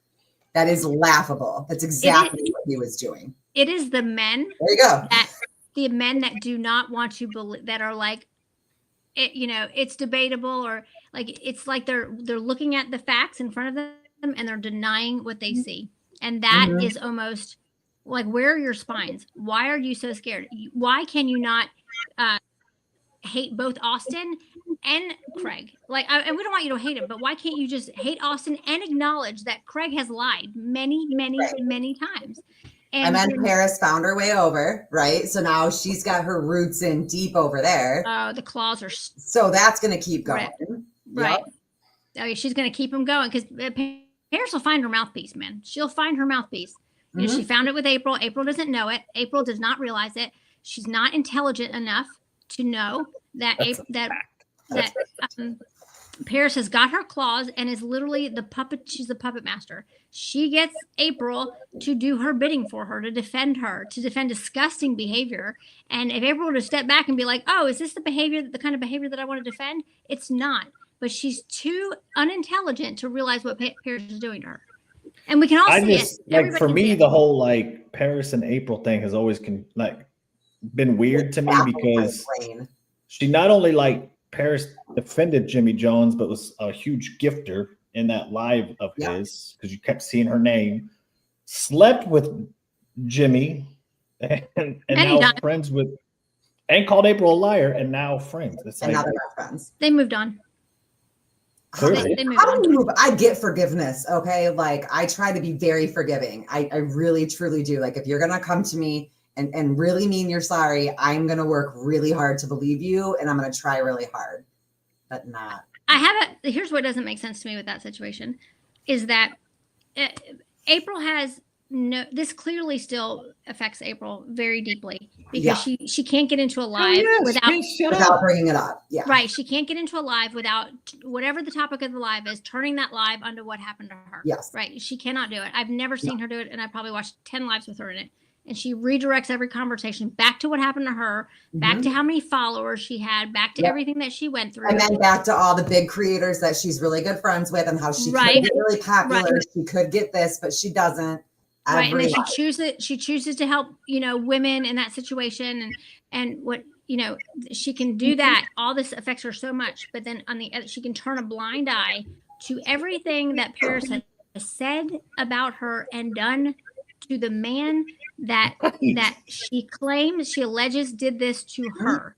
That is laughable. That's exactly what he was doing. It is the men There you go. the men that do not want to believe, that are like, it, you know, it's debatable, or like it's like they're looking at the facts in front of them and they're denying what they see, and that Mhm. is almost like, where are your spines? Why are you so scared? Why can you not hate both Austin and Craig? Like, and we don't want you to hate him, but why can't you just hate Austin and acknowledge that Craig has lied many times? And then Paris found her way over, right? So now she's got her roots in deep over there. the claws are So that's going to keep going. right. Yep. Okay, she's going to keep him going, because Paris will find her mouthpiece, man. She'll find her mouthpiece. You know, Mhm. she found it with April. April doesn't know it. April does not realize it. She's not intelligent enough to know that Paris has got her claws and is literally the puppet. She's the puppet master. She gets April to do her bidding for her, to defend disgusting behavior. And if April were to step back and be like, oh, is this the kind of behavior that I want to defend? It's not. But she's too unintelligent to realize what Paris is doing to her. And we can all see it. Like, Everybody for can see me, it. the whole like Paris and April thing has always been weird to me, because Brain. she not only like Paris defended Jimmy Jones, but was a huge gifter in that live of Yeah. his, because you kept seeing her name, slept with Jimmy, and Many now times. friends with, and called April a liar, and now friends. It's And like, now they're best friends. They moved on. Clearly. They moved How on. do you, I get forgiveness, okay? Like, I try to be very forgiving. I really, truly do. Like, if you're going to come to me and really mean you're sorry, I'm going to work really hard to believe you, and I'm going to try really hard, but not. Here's what doesn't make sense to me with that situation, is that April has this clearly still affects April very deeply, because she can't get into a live Without bringing it up. Yeah. right. She can't get into a live without, whatever the topic of the live is, turning that live onto what happened to her. Yes. Right. She cannot do it. I've never seen her do it, and I probably watched 10 lives with her in it. And she redirects every conversation back to what happened to her, back to how many followers she had, back to everything that she went through. And then back to all the big creators that she's really good friends with, and how she Right. could get really popular. Right. She could get this, but she doesn't. Right. And then Everybody. she chooses to help, women in that situation. And what you know, she can do that. All this affects her so much, but then on the other, she can turn a blind eye to everything that Paris has said about her and done to the man that she claims, she alleges did this to her.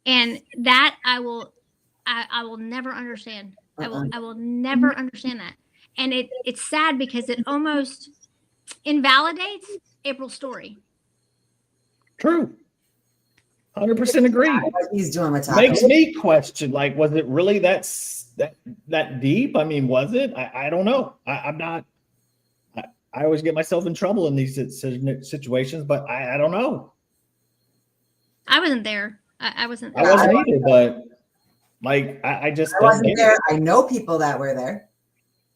And that I will never understand. I will never understand that. And it's sad because it almost invalidates April's story. True. 100% agree. What he's doing with Taco. Makes me question, like, was it really that deep? I mean, was it? I don't know. I'm not. I always get myself in trouble in these situations, but I don't know. I wasn't there. I wasn't. I wasn't either, but like I just I wasn't there. I know people that were there.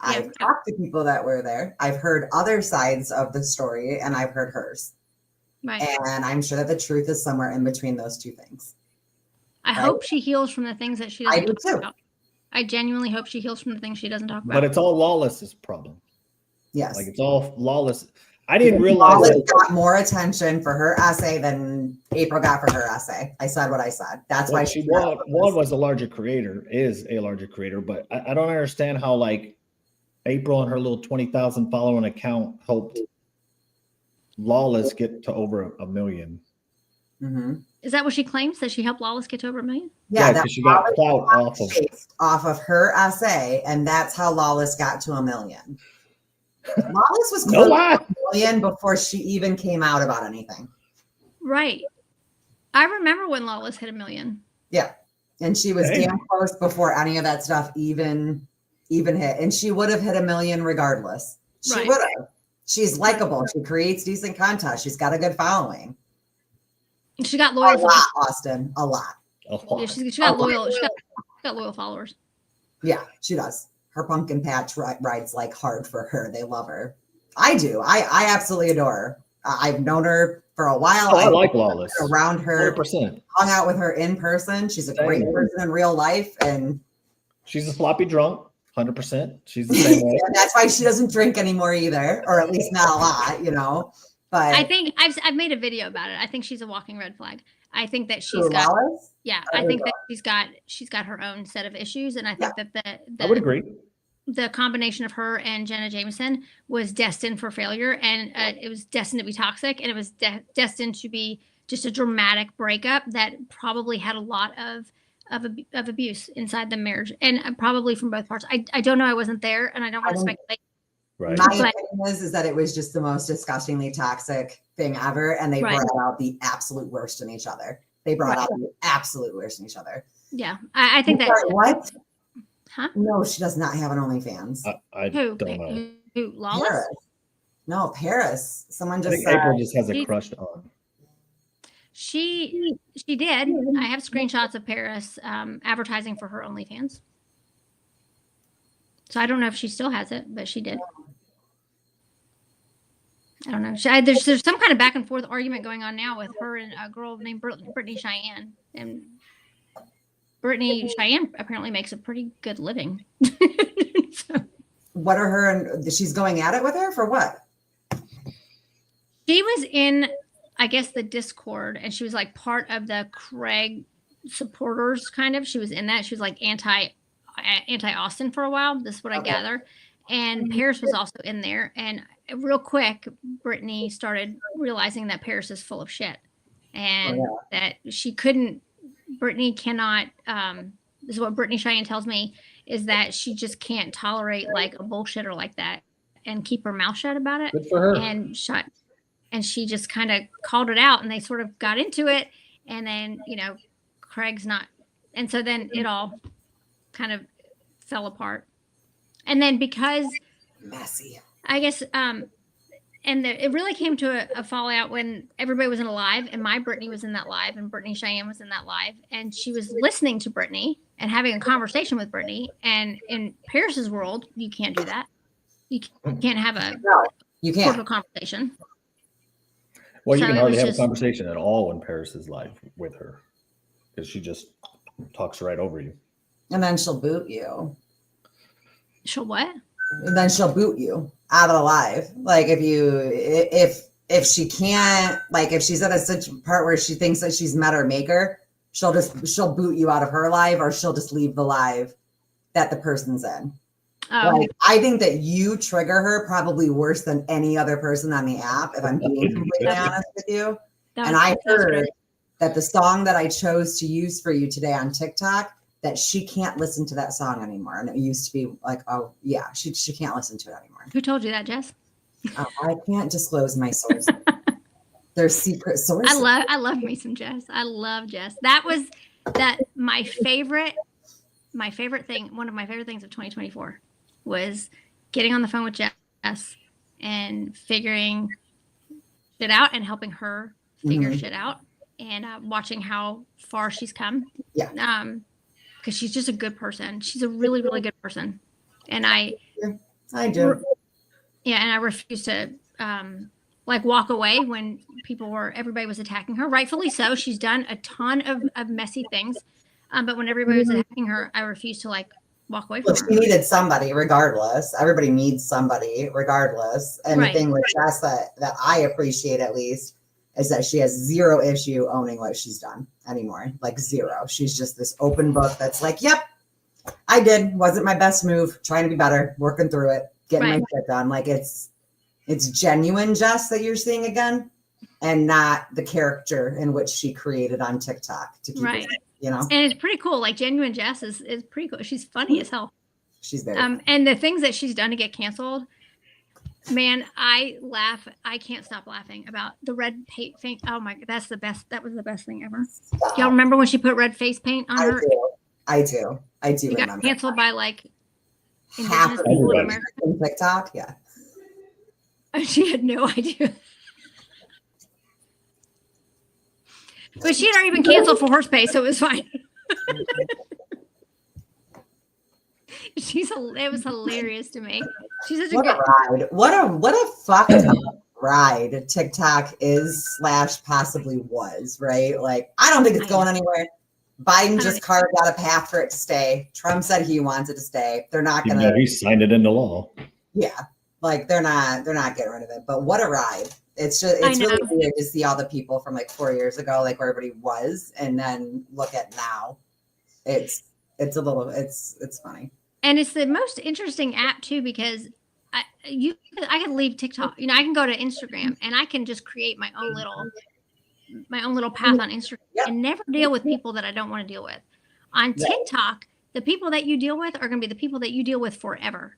Yeah. I've talked to people that were there. I've heard other sides of the story, and I've heard hers. Right. And I'm sure that the truth is somewhere in between those two things. I hope she heals from the things that she doesn't I do talk too. about. I genuinely hope she heals from the things she doesn't talk about. But it's all Lawless's problem. Yes. Like it's all Lawless. I didn't realize Lawless that. got more attention for her essay than April got for her essay. I said what I said. That's why she Juan was a larger creator, is a larger creator, but I don't understand how like April and her little 20,000 following account helped Lawless get to over 1 million. Mm-hmm. Is that what she claims? That she helped Lawless get to over 1 million? Yeah, because she got clout off of her essay, and that's how Lawless got to 1 million. Lawless was No close lie. to 1 million before she even came out about anything. Right. I remember when Lawless hit 1 million. Yeah, and she was Hey. damn close before any of that stuff even hit, and she would have hit 1 million regardless. She Right. would have. She's likable. She creates decent content. She's got a good following. She got A loyal. lot, Austin. A lot. Yeah, she got loyal. She got loyal followers. Yeah, she does. Her pumpkin patch rides like hard for her. They love her. I do. I absolutely adore her. I've known her for a while. I like Lawless. Around her, 100%. hung out with her in person. She's a great Same. person in real life, and She's a sloppy drunk. 100%. She's the same way. and that's why she doesn't drink anymore either, or at least not a lot, you know. But I think I've made a video about it. I think she's a walking red flag. I think that she's True got Lawless? yeah. Oh, I think God. that she's got her own set of issues, and I think that I would agree. the combination of her and Jenna Jameson was destined for failure, and it was destined to be toxic, and it was destined to be just a dramatic breakup that probably had a lot of abuse inside the marriage, and probably from both parts. I don't know. I wasn't there, and I don't want to speculate. Right. My But- opinion is that it was just the most disgustingly toxic thing ever, and they Right. brought out the absolute worst in each other. They brought out the absolute worst in each other. Yeah, I think that. Sorry, what? Huh? No, she does not have an OnlyFans. I Who? don't know. Who? Lawless? Paris. No, Paris. Someone I just think said. April just has a She- crush on. She did. I have screenshots of Paris advertising for her OnlyFans. So I don't know if she still has it, but she did. I don't know. There's some kind of back and forth argument going on now with her and a girl named Brittany Cheyenne, and Brittany Cheyenne apparently makes a pretty good living. So What are her and she's going at it with her for what? she was in, I guess, the Discord, and she was like part of the Craig supporters, kind of. She was in that. She was like anti Austin for a while. This is what I Okay. gather. And Paris was also in there. And real quick, Brittany started realizing that Paris is full of shit, and that she couldn't. Brittany cannot. This is what Brittany Cheyenne tells me, is that she just can't tolerate like a bullshitter like that and keep her mouth shut about it. Good for her. And she just kind of called it out, and they sort of got into it. And then, Craig's not. And so then it all kind of fell apart. And then because Messy. I guess, it really came to a fallout when everybody was in a live, and my Brittany was in that live, and Brittany Cheyenne was in that live, and she was listening to Brittany and having a conversation with Brittany. And in Paris's world, you can't do that. You can't have a No, you can't. cordial conversation. Well, you So can it hardly was have just- a conversation at all when Paris is live with her, because she just talks right over you. And then she'll boot you. She'll what? And then she'll boot you out of the live. Like if she can't, like if she's at a part where she thinks that she's met her maker, she'll boot you out of her live, or she'll just leave the live that the person's in. Like, I think that you trigger her probably worse than any other person on the app, if I'm being completely honest with you. And I heard that the song that I chose to use for you today on TikTok, that she can't listen to that song anymore. And it used to be like, oh yeah, she can't listen to it anymore. Who told you that, Jess? I can't disclose my sources. They're secret sources. I love me some Jess. I love Jess. That was my favorite thing. One of my favorite things of 2024 was getting on the phone with Jess and figuring shit out and helping her figure shit out, and watching how far she's come. Yeah. Because she's just a good person. She's a really, really good person. And I do. Yeah, and I refuse to like walk away when everybody was attacking her. Rightfully so. She's done a ton of messy things. But when everybody was attacking her, I refused to like walk away from her. She needed somebody regardless. Everybody needs somebody regardless. And the thing with Jess that I appreciate, at least, is that she has zero issue owning what she's done anymore. Like zero. She's just this open book that's like, yep, I did. Wasn't my best move. Trying to be better. Working through it. Getting my shit done. Like it's genuine Jess that you're seeing again, and not the character in which she created on TikTok to keep it, you know. And it's pretty cool. Like genuine Jess is pretty cool. She's funny as hell. She's very and the things that she's done to get canceled, man, I laugh. I can't stop laughing about the red paint thing. Oh my god, that's the best. That was the best thing ever. Do y'all remember when she put red face paint on her? I do she remember. Got canceled by like half of people in America. TikTok, yeah. She had no idea. But she had already been canceled for horse pay, so it was fine. It was hilarious to me. She's such a good ride. What a fucked up ride TikTok is / possibly was, right? Like, I don't think it's going anywhere. Biden just carved out a path for it to stay. Trump said he wants it to stay. They're not gonna. Yeah, he signed it into law. Yeah, like they're not getting rid of it. But what a ride! It's really weird to see all the people from like 4 years ago, like where everybody was, and then look at now. It's funny. And it's the most interesting app too, because I can leave TikTok. You know, I can go to Instagram and I can just create my own little path on Instagram and never deal with people that I don't want to deal with. On TikTok, the people that you deal with are going to be the people that you deal with forever.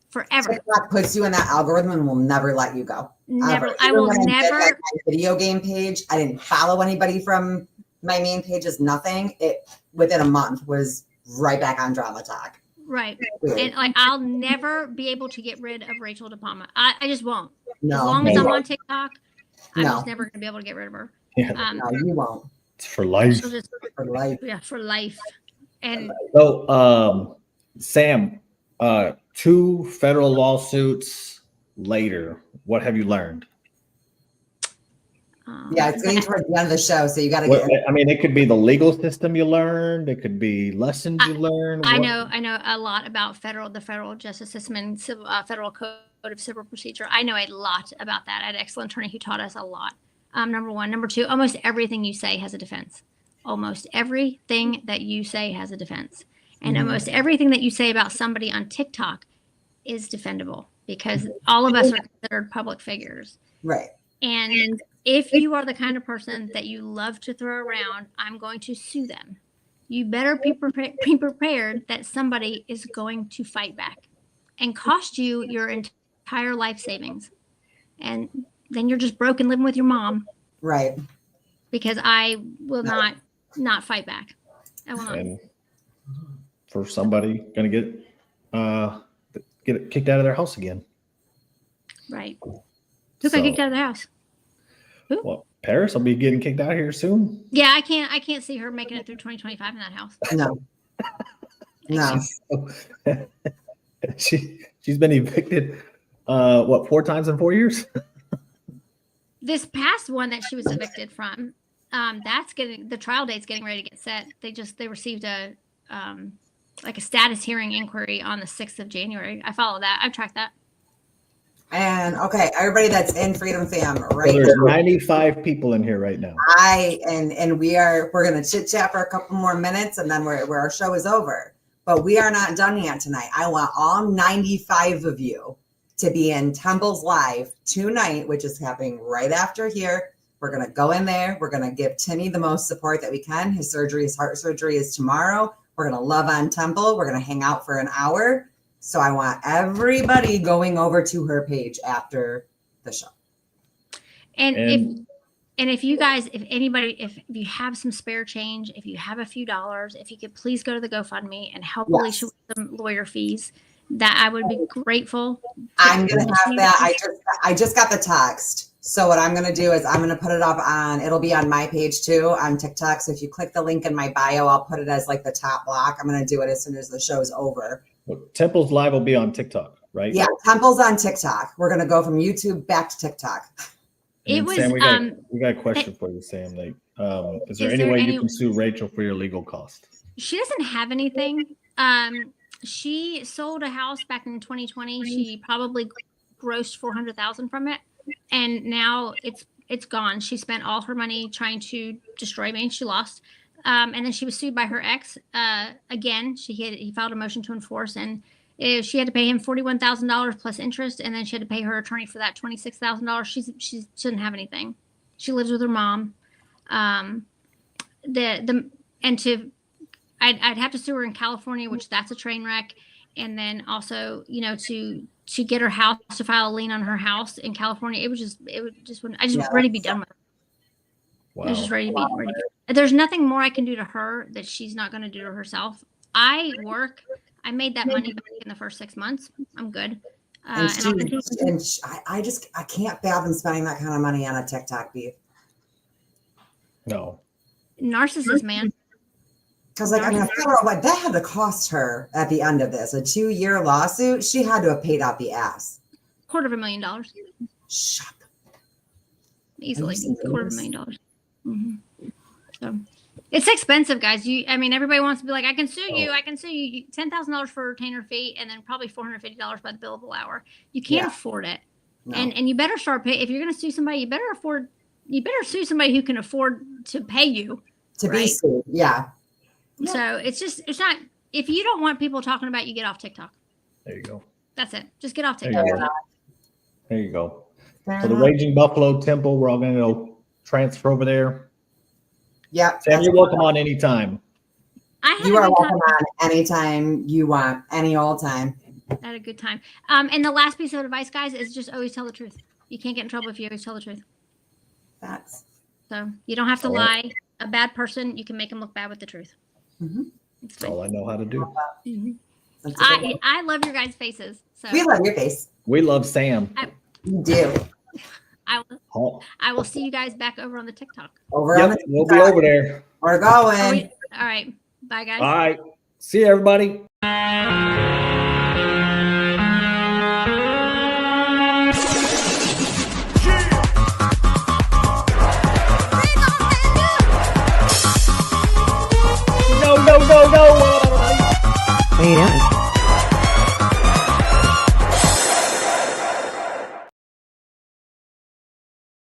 Forever. TikTok puts you in that algorithm and will never let you go. Never. Ever. I will never. My video game page, I didn't follow anybody from my main pages. Nothing. It within a month was right back on Drama Talk. Right. And like, I'll never be able to get rid of Rachel DePalma. I just won't. No. As long as I'm on TikTok, I'm just never going to be able to get rid of her. Yeah. No, you won't. It's for life. For life. Yeah, for life. And so, Sam, 2 federal lawsuits later, what have you learned? Yeah, it's getting towards the end of the show, so you got to get. I mean, it could be the legal system you learned. It could be lessons you learned. I know a lot about the federal justice system and federal code of civil procedure. I know a lot about that. I had an excellent attorney who taught us a lot. Number one. Number two, almost everything you say has a defense. Almost everything that you say has a defense. And almost everything that you say about somebody on TikTok is defendable, because all of us are considered public figures. Right. And if you are the kind of person that you love to throw around, I'm going to sue them. You better be prepared that somebody is going to fight back and cost you your entire life savings. And then you're just broke and living with your mom. Right. Because I will not fight back. I will not. And for somebody going to get kicked out of their house again. Right. Who got kicked out of the house? Who? Well, Paris will be getting kicked out here soon. Yeah, I can't see her making it through 2025 in that house. No. No. She's been evicted 4 times in 4 years? This past one that she was evicted from, the trial date's getting ready to get set. They received a status hearing inquiry on the 6th of January. I follow that. I've tracked that. And man. Okay, everybody that's in Freedom Fam So right there's now. 95 people in here right now. We're gonna chit chat for a couple more minutes and then where our show is over. But we are not done yet tonight. I want all 95 of you to be in Temple's Live tonight, which is happening right after here. We're gonna go in there. We're gonna give Timmy the most support that we can. His heart surgery is tomorrow. We're gonna love on Temple. We're gonna hang out for an hour. So I want everybody going over to her page after the show. And if you guys, if you have some spare change, if you have a few dollars, if you could please go to the GoFundMe and help Alicia with some lawyer fees, that I would be grateful. I'm gonna have that. I just got the text. So what I'm gonna do is I'm gonna put it up it'll be on my page too on TikTok. So if you click the link in my bio, I'll put it as like the top block. I'm gonna do it as soon as the show's over. Well, Temple's Live will be on TikTok, right? Yeah, Temple's on TikTok. We're gonna go from YouTube back to TikTok. And Sam, we got a question for you, Sam. Like, is there any way you can sue Rachel for your legal costs? She doesn't have anything. She sold a house back in 2020. She probably grossed $400,000 from it, and now it's gone. She spent all her money trying to destroy me. She lost, and then she was sued by her ex again. He filed a motion to enforce, and she had to pay him $41,000 plus interest, and then she had to pay her attorney for that $26,000. She doesn't have anything. She lives with her mom. I'd have to sue her in California, which that's a train wreck, and then also to get her house to file a lien on her house in California. I just ready to be done with her. Wow. I was just ready to be. There's nothing more I can do to her that she's not going to do to herself. I made that money back in the first 6 months. I'm good. I can't fathom spending that kind of money on a TikTok beef. No. Narcissist, man. Because I figure out what that had to cost her at the end of this. A 2-year lawsuit, she had to have paid out the ass. $250,000. Shut up. Easily. $250,000. Mm-hmm. So it's expensive, guys. Everybody wants to be like, I can sue you. I can sue you. $10,000 for a retainer fee, and then probably $450 by the billable hour. You can't afford it. No. And you better start paying. If you're going to sue somebody, you better sue somebody who can afford to pay you. Be sued. Yeah. So it's not, if you don't want people talking about you, get off TikTok. There you go. That's it. Just get off TikTok. There you go. So the Raging Buffalo Temple, we're all going to go transfer over there. Yeah. Sam, you're welcome on anytime. You are welcome on anytime you want, any old time. I had a good time. And the last piece of advice, guys, is just always tell the truth. You can't get in trouble if you always tell the truth. So you don't have to lie. A bad person, you can make them look bad with the truth. Mm-hmm. That's all I know how to do. Mm-hmm. I love your guys' faces. So we love your face. We love Sam. You do. I will see you guys back over on the TikTok. We'll be over there. We're going. All right. Bye, guys. All right. See you, everybody. No. Wait up.